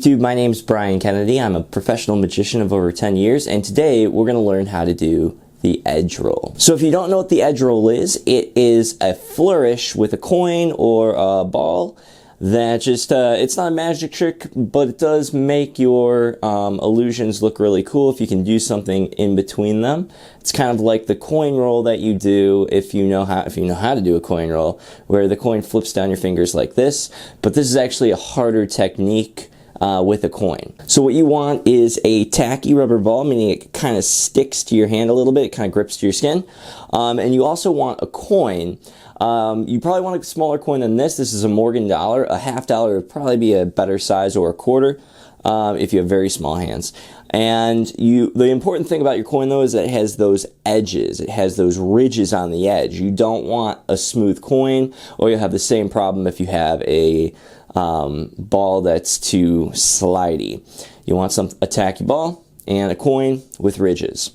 YouTube, my name is Brian Kennedy. I'm a professional magician of over 10 years, and today we're going to learn how to do the edge roll. So if you don't know what the edge roll is, it is a flourish with a coin or a ball that just, it's not a magic trick, but it does make your illusions look really cool if you can do something in between them. It's kind of like the coin roll that you do if you know how to do a coin roll, where the coin flips down your fingers like this, but this is actually a harder technique with a coin. So what you want is a tacky rubber ball, meaning it kind of sticks to your hand a little bit, it kind of grips to your skin. And you also want a coin. You probably want a smaller coin than this. This is a Morgan dollar. A half dollar would probably be a better size, or a quarter if you have very small hands. And the important thing about your coin though is that it has those edges. It has those ridges on the edge. You don't want a smooth coin, or you'll have the same problem if you have a ball that's too slidey. You want a tacky ball and a coin with ridges.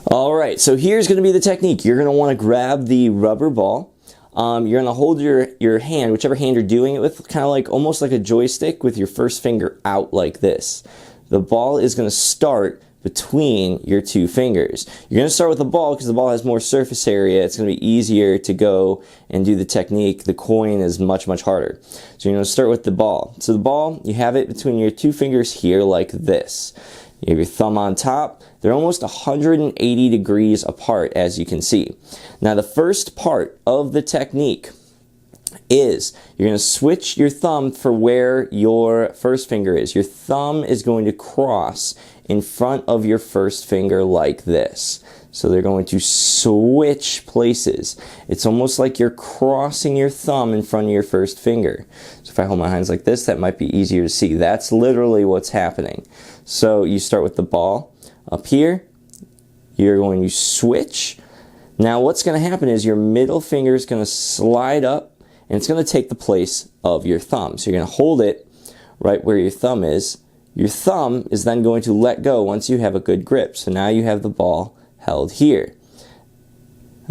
Alright, so here's going to be the technique. You're going to want to grab the rubber ball. You're going to hold your hand, whichever hand you're doing it with, kind of like almost like a joystick, with your first finger out like this. The ball is going to start between your two fingers. You're going to start with the ball because the ball has more surface area. It's going to be easier to go and do the technique. The coin is much harder. So you're going to start with the ball. So the ball, you have it between your two fingers here like this. You have your thumb on top. They're almost 180 degrees apart, as you can see. Now the first part of the technique is you're going to switch your thumb for where your first finger is. Your thumb is going to cross in front of your first finger like this. So they're going to switch places. It's almost like you're crossing your thumb in front of your first finger. So if I hold my hands like this, that might be easier to see. That's literally what's happening. So you start with the ball up here. You're going to switch. Now what's going to happen is your middle finger is going to slide up, and it's going to take the place of your thumb. So you're going to hold it right where your thumb is. Your thumb is then going to let go once you have a good grip. So now you have the ball held here.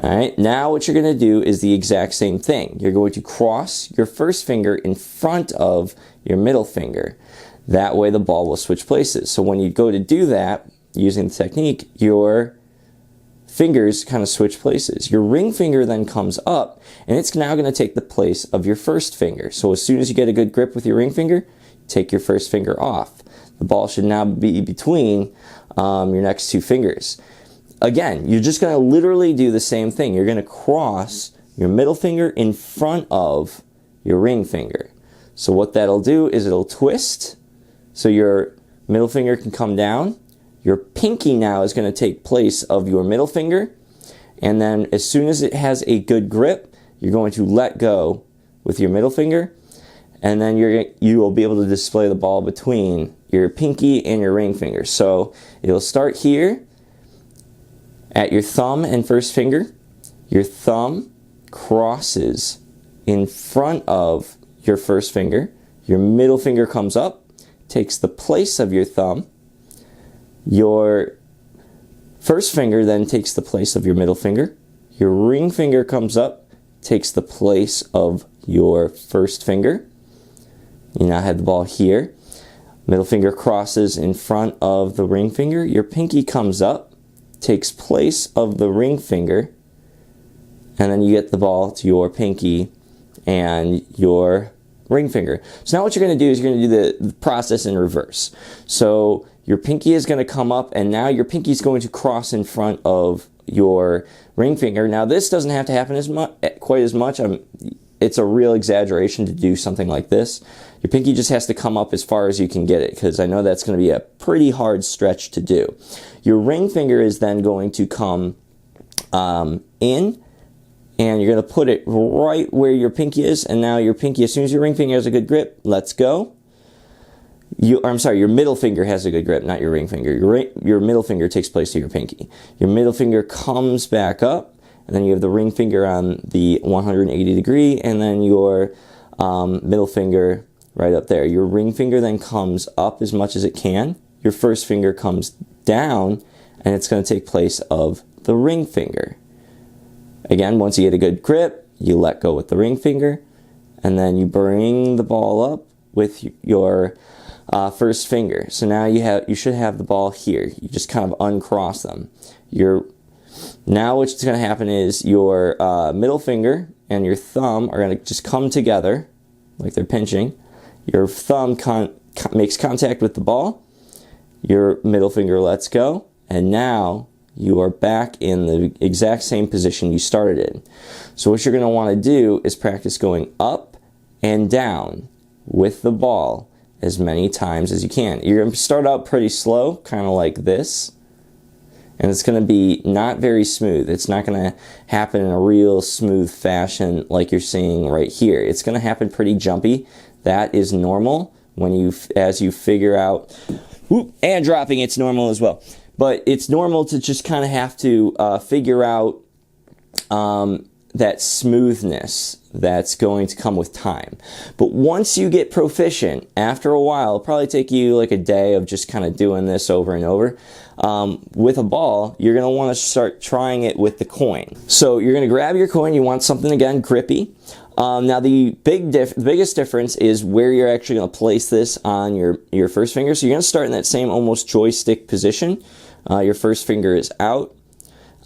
Alright, now what you're going to do is the exact same thing. You're going to cross your first finger in front of your middle finger. That way the ball will switch places. So when you go to do that, using the technique, your fingers kind of switch places. Your ring finger then comes up, and it's now going to take the place of your first finger. So as soon as you get a good grip with your ring finger, take your first finger off. The ball should now be between your next two fingers. Again, you're just going to literally do the same thing. You're going to cross your middle finger in front of your ring finger. So what that'll do is it'll twist, so your middle finger can come down. Your pinky now is going to take place of your middle finger, and then as soon as it has a good grip, you're going to let go with your middle finger, and then you will be able to display the ball between your pinky and your ring finger. So it'll start here at your thumb and first finger. Your thumb crosses in front of your first finger. Your middle finger comes up, takes the place of your thumb. Your first finger then takes the place of your middle finger. Your ring finger comes up, takes the place of your first finger. You now have the ball here. Middle finger crosses in front of the ring finger. Your pinky comes up, takes place of the ring finger, and then you get the ball to your pinky and your ring finger. So now what you're going to do is you're going to do the process in reverse. So your pinky is going to come up, and now your pinky is going to cross in front of your ring finger. Now this doesn't have to happen quite as much. It's a real exaggeration to do something like this. Your pinky just has to come up as far as you can get it, because I know that's going to be a pretty hard stretch to do. Your ring finger is then going to come in, and you're going to put it right where your pinky is, and now your pinky, as soon as your ring finger has a good grip, lets go. Your middle finger has a good grip, not your ring finger. Your middle finger takes place to your pinky. Your middle finger comes back up, and then you have the ring finger on the 180 degree, and then your middle finger right up there. Your ring finger then comes up as much as it can. Your first finger comes down, and it's going to take place of the ring finger. Again, once you get a good grip, you let go with the ring finger, and then you bring the ball up with your first finger. So now you should have the ball here. You just kind of uncross them. Now what's going to happen is your middle finger and your thumb are going to just come together like they're pinching. Your thumb makes contact with the ball. Your middle finger lets go, and now you are back in the exact same position you started in. So what you're going to want to do is practice going up and down with the ball as many times as you can. You're going to start out pretty slow, kind of like this, and it's going to be not very smooth. It's not going to happen in a real smooth fashion like you're seeing right here. It's going to happen pretty jumpy. That is normal as you figure out, and dropping, it's normal as well. But it's normal to just kind of have to figure out that smoothness that's going to come with time. But once you get proficient, after a while, it'll probably take you like a day of just kind of doing this over and over. With a ball, you're going to want to start trying it with the coin. So you're going to grab your coin. You want something, again, grippy. Now the biggest difference is where you're actually going to place this on your first finger. So you're going to start in that same almost joystick position. Your first finger is out.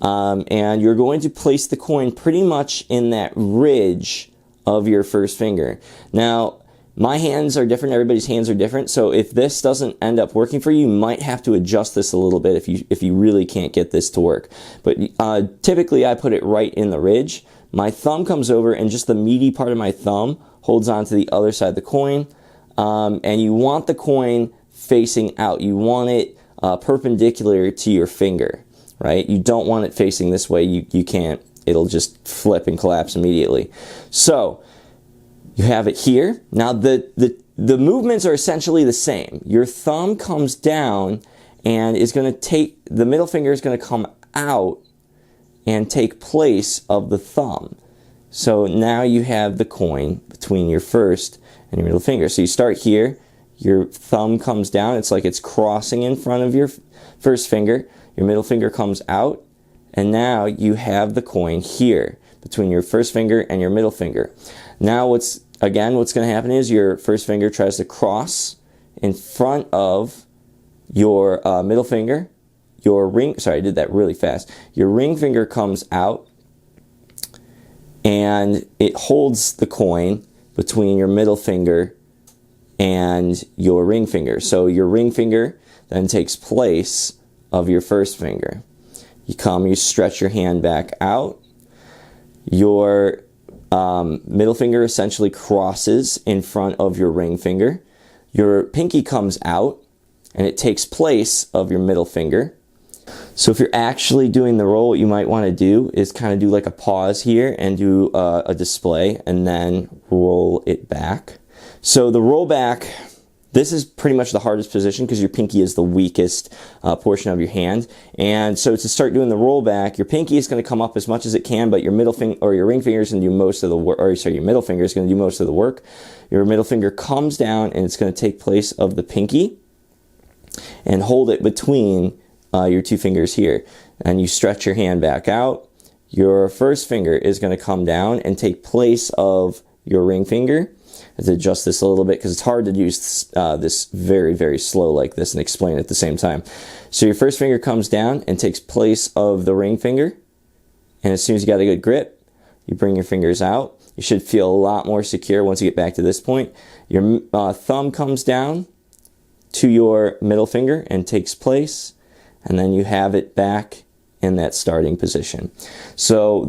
And you're going to place the coin pretty much in that ridge of your first finger. Now, my hands are different. Everybody's hands are different. So if this doesn't end up working for you, you might have to adjust this a little bit if you really can't get this to work. But typically, I put it right in the ridge. My thumb comes over, and just the meaty part of my thumb holds onto the other side of the coin. And you want the coin facing out. You want it perpendicular to your finger, right? You don't want it facing this way. You can't. It'll just flip and collapse immediately. So you have it here. Now the movements are essentially the same. Your thumb comes down and is going to take, the middle finger is going to come out and take place of the thumb. So now you have the coin between your first and your middle finger. So you start here, your thumb comes down, it's like it's crossing in front of your first finger, your middle finger comes out, and now you have the coin here between your first finger and your middle finger. Now what's going to happen is your first finger tries to cross in front of your middle finger. Your ring, sorry, I did that really fast. Your ring finger comes out and it holds the coin between your middle finger and your ring finger. So your ring finger then takes place of your first finger. You stretch your hand back out. Your middle finger essentially crosses in front of your ring finger. Your pinky comes out and it takes place of your middle finger. So if you're actually doing the roll, what you might want to do is kind of do like a pause here and do a display and then roll it back. So the roll back, this is pretty much the hardest position because your pinky is the weakest portion of your hand. And so to start doing the roll back, your pinky is going to come up as much as it can, but your middle finger or your ring finger is going to do most of the work, or sorry, your middle finger is going to do most of the work. Your middle finger comes down and it's going to take place of the pinky and hold it between your two fingers here. And you stretch your hand back out. Your first finger is going to come down and take place of your ring finger. Let's adjust this a little bit because it's hard to use this very, very slow like this and explain it at the same time. So your first finger comes down and takes place of the ring finger. And as soon as you got a good grip, you bring your fingers out. You should feel a lot more secure once you get back to this point. Your thumb comes down to your middle finger and takes place. And then you have it back in that starting position. So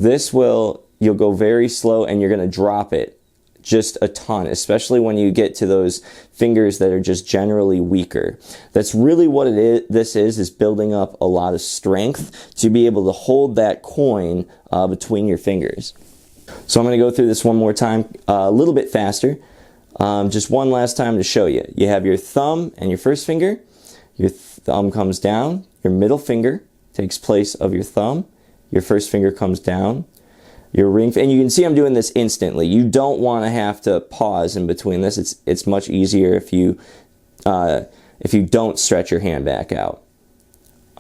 you'll go very slow and you're going to drop it just a ton, especially when you get to those fingers that are just generally weaker. That's really what it is. This is building up a lot of strength to be able to hold that coin between your fingers. So I'm going to go through this one more time, a little bit faster. Just one last time to show you. You have your thumb and your first finger. Your thumb comes down. Your middle finger takes place of your thumb. Your first finger comes down. Your ring, and you can see I'm doing this instantly. You don't want to have to pause in between this. It's much easier if you don't stretch your hand back out.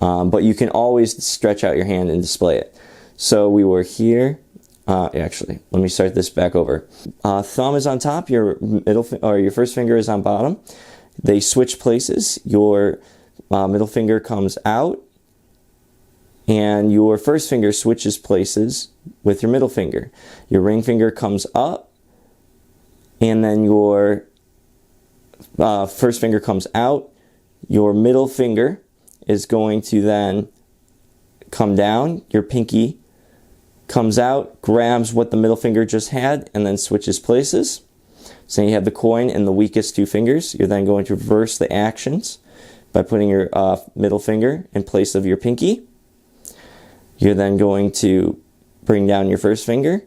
But you can always stretch out your hand and display it. So we were here, Actually, let me start this back over. Thumb is on top, your your first finger is on bottom. They switch places. Your middle finger comes out, and your first finger switches places with your middle finger. Your ring finger comes up, and then your first finger comes out. Your middle finger is going to then come down. Your pinky comes out, grabs what the middle finger just had, and then switches places. So you have the coin in the weakest two fingers. You're then going to reverse the actions by putting your middle finger in place of your pinky. You're then going to bring down your first finger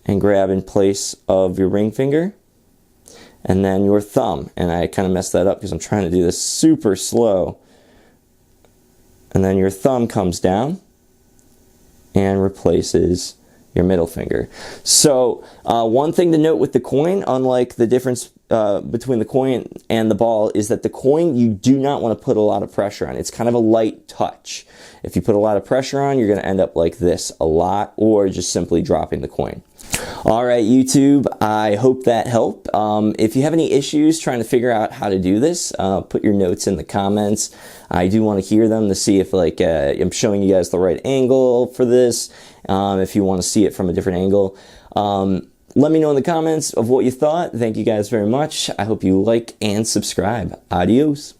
and grab in place of your ring finger. And then your thumb. And I kind of messed that up because I'm trying to do this super slow. And then your thumb comes down and replaces your middle finger. So one thing to note with the coin, unlike the difference between the coin and the ball, is that the coin you do not want to put a lot of pressure on. It's kind of a light touch. If you put a lot of pressure on, you're going to end up like this a lot, or just simply dropping the coin. All right, YouTube, I hope that helped. If you have any issues trying to figure out how to do this, put your notes in the comments. I do want to hear them to see if I'm showing you guys the right angle for this, if you want to see it from a different angle. Let me know in the comments of what you thought. Thank you guys very much. I hope you like and subscribe. Adios.